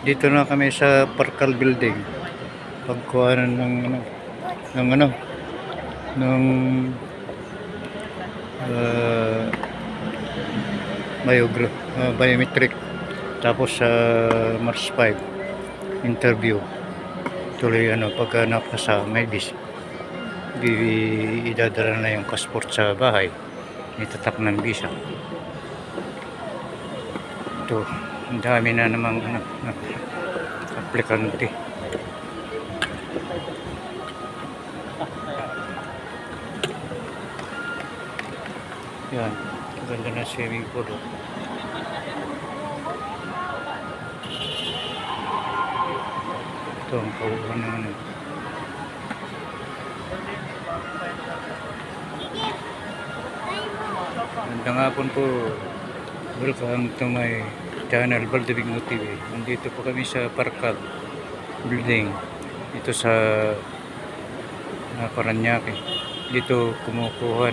Dito na kami sa Parkal Building. Pagkuhanan ng ano, ng biometric. Tapos sa March 5 interview. Tuloy paghanap ka sa may bis. Idadala na yung passport sa bahay. Itatak ng visa. Ito, ang dami na namang aplikante. Yan, ganda na swimming pool. Ito ang kauuhan ng Magandang hapon po. Welcome to my channel, Baldabigno TV. Nandito po kami sa Parkal Building. Ito sa Paranaque. Dito kumukuha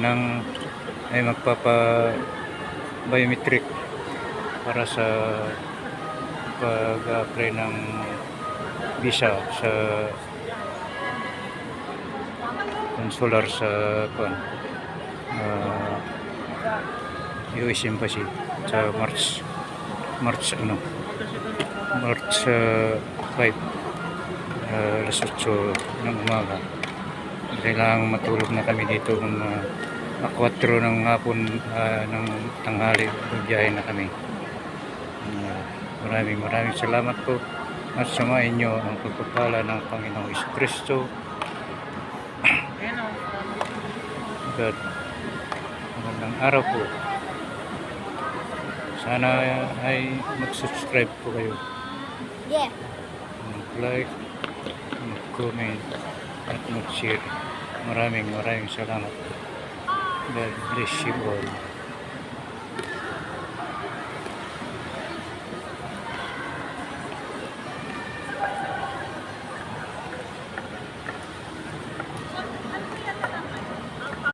ay magpapa-biometric para sa pag-apply ng visa sa consular sa US Embassy sa March 5 alas 8 ng umaga. Kailangang matulog na kami dito kung 4 ng hapon ng tanghali, biyahe na kami. Maraming salamat po at samahin nyo ang pagpapala ng Panginoong Jesucristo. God, magandang araw po. Sana ay mag-subscribe po kayo. Yeah. Mag-like, mag-comment at mag-share. Maraming salamat. God bless you all.